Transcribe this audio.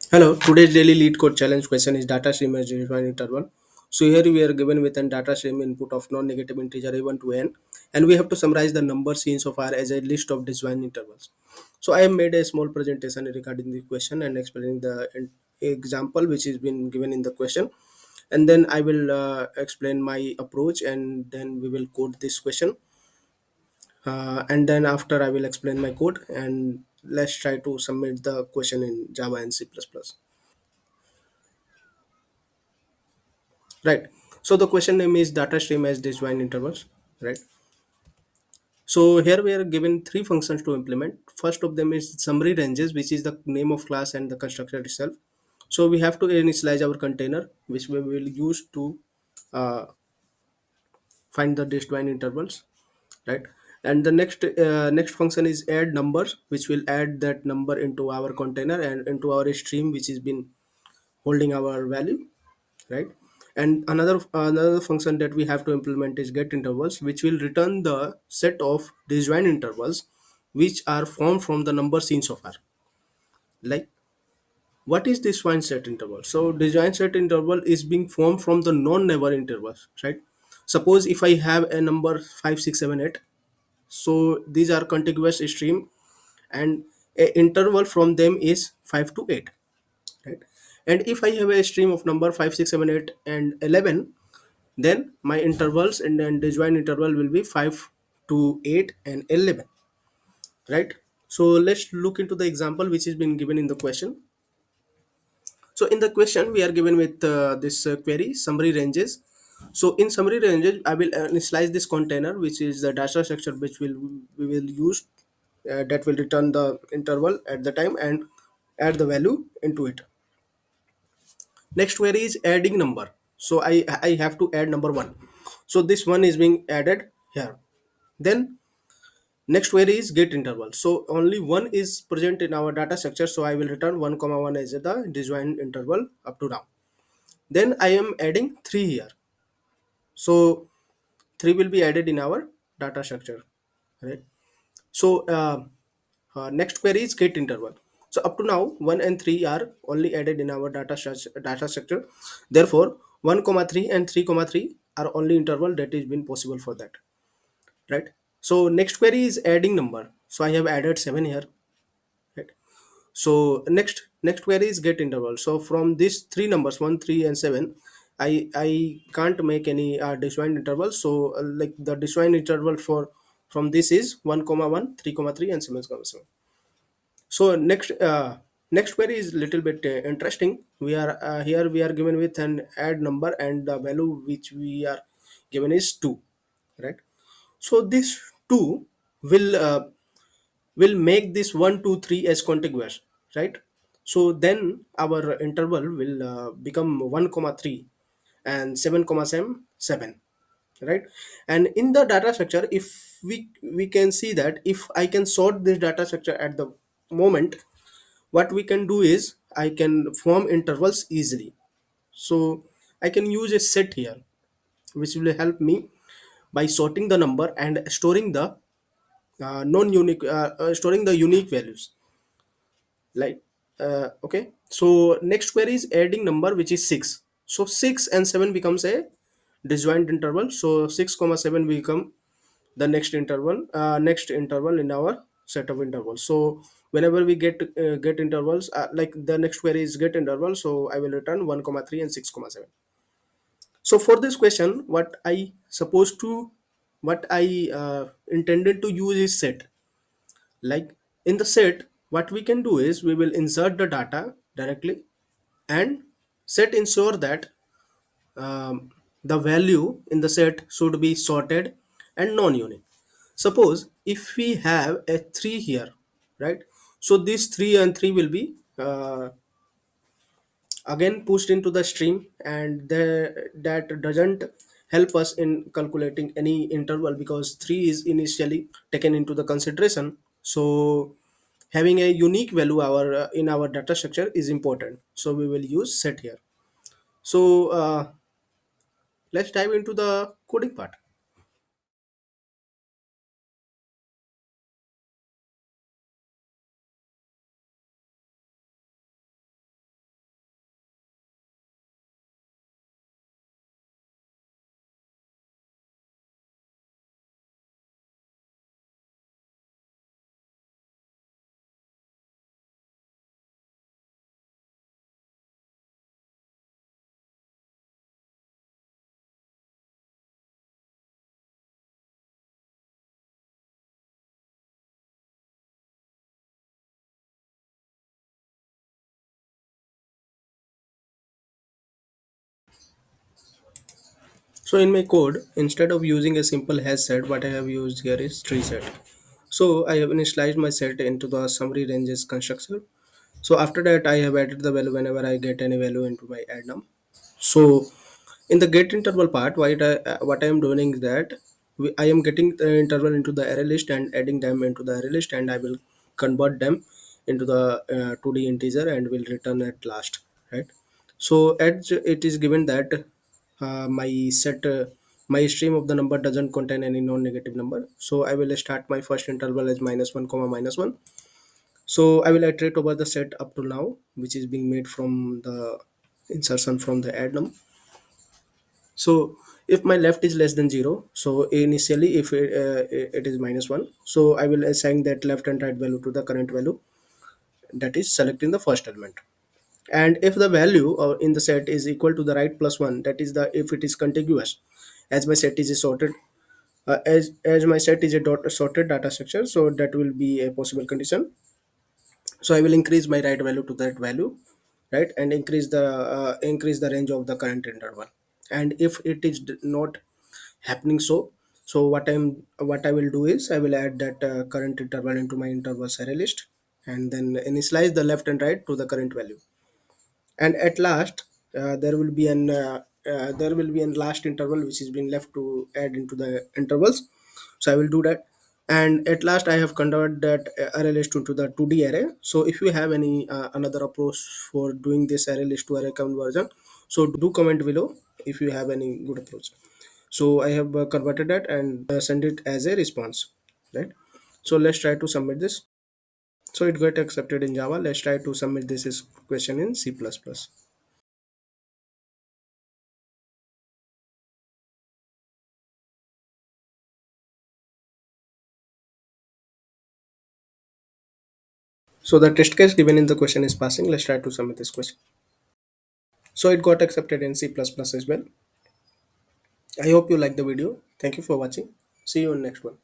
Hello, today's daily lead code challenge question is data stream as defined interval. So here we are given with an data stream input of non-negative integer a1 to n, and we have to summarize the number seen so far as a list of disjoint intervals. So I have made a small presentation regarding the question and explaining the example which is been given in the question, and then I will explain my approach, and then we will code this question, and then after I will explain my code, and let's try to submit the question in Java and C++. Right. So the question name is data stream as disjoint intervals. Right. So here we are given three functions to implement. First of them is summary ranges, which is the name of class and the constructor itself. So we have to initialize our container, which we will use to uh, find the disjoint intervals. Right. And the next function is add numbers, which will add that number into our container and into our stream, which has been holding our value, right? And another function that we have to implement is get intervals, which will return the set of disjoint intervals which are formed from the number seen so far. Like, what is disjoint set interval? So disjoint set interval is being formed from the non-neighbor intervals, right? Suppose if I have a number 5, 6, 7, 8, so these are contiguous stream, and a interval from them is 5 to 8, right? And if I have a stream of number 5, 6, 7, 8, and 11, then my intervals and then disjoint interval will be 5 to 8 and 11, right? So let's look into the example which has been given in the question. So in the question we are given with this query summary ranges. So in summary ranges I will initialize this container, which is the data structure which we will use, that will return the interval at the time and add the value into it. Next query is adding number. So I have to add number 1. So this one is being added here. Then next query is get interval. So only one is present in our data structure. So I will return 1 comma 1 as the disjoint interval up to now. Then I am adding 3 here. So 3 will be added in our data structure, right? So next query is get interval. So up to now 1 and 3 are only added in our data structure. Therefore 1 comma 3 and 3 comma 3 are only interval that is been possible for that, right? So next query is adding number. So I have added 7 here, right? So next query is get interval. So from these three numbers 1, 3, and 7, I can't make any disjoint interval. So like the disjoint interval for from this is 1 comma 1, 3 comma 3, and 7 comma 7. So next query is little bit interesting. We are here we are given with an add number, and the value which we are given is 2, right? So this 2 will make this 1, 2, 3 as contiguous, right? So then our interval will become 1 comma 3 and 7 comma 7 7, right? And in the data structure, if we can see that if I can sort this data structure at the moment, what we can do is I can form intervals easily. So I can use a set here, which will help me by sorting the number and storing the non-unique storing the unique values, like okay. So next query is adding number, which is 6. So 6 and 7 becomes a disjoint interval. So 6 comma 7 become the next interval in our set of intervals. So whenever we get intervals, like the next query is get interval, so I will return 1 comma 3 and 6 comma 7. So for this question, what I intended to use is set. Like in the set, what we can do is we will insert the data directly, and set ensure that the value in the set should be sorted and non-unique. Suppose if we have a 3 here, right? So this 3 and 3 will be again pushed into the stream, and that doesn't help us in calculating any interval because 3 is initially taken into the consideration. So having a unique value our in our data structure is important, so we will use set here. So let's dive into the coding part. So in my code, instead of using a simple hash set, what I have used here is tree set. So I have initialized my set into the summary ranges construction. So after that, I have added the value whenever I get any value into my add num. So in the get interval part, what I am doing is that I am getting the interval into the array list and adding them into the array list, and I will convert them into the 2D integer and will return at last, right? So as it is given that my stream of the number doesn't contain any non-negative number, so I will start my first interval as -1 comma -1. So I will iterate over the set up to now, which is being made from the insertion from the add num. So if my left is less than 0, so initially if it is -1, so I will assign that left and right value to the current value, that is selecting the first element. And if the value in the set is equal to the right plus 1, that is the if it is contiguous, as my set is a sorted as my set is a sorted data structure, so that will be a possible condition. So I will increase my right value to that value, right, and increase the range of the current interval. And if it is not happening, so what I will do is I will add that current interval into my intervals array list, and then initialize the left and right to the current value. And at last there will be an last interval which is being left to add into the intervals. So I will do that. And at last I have converted that array list into the 2D array. So if you have any another approach for doing this array list to array conversion, so do comment below if you have any good approach. So I have converted that and send it as a response, right? So let's try to submit this. So it got accepted in Java. Let's try to submit this is question in C++. So the test case given in the question is passing. Let's try to submit this question. So it got accepted in C++ as well. I hope you like the video. Thank you for watching. See you in next one.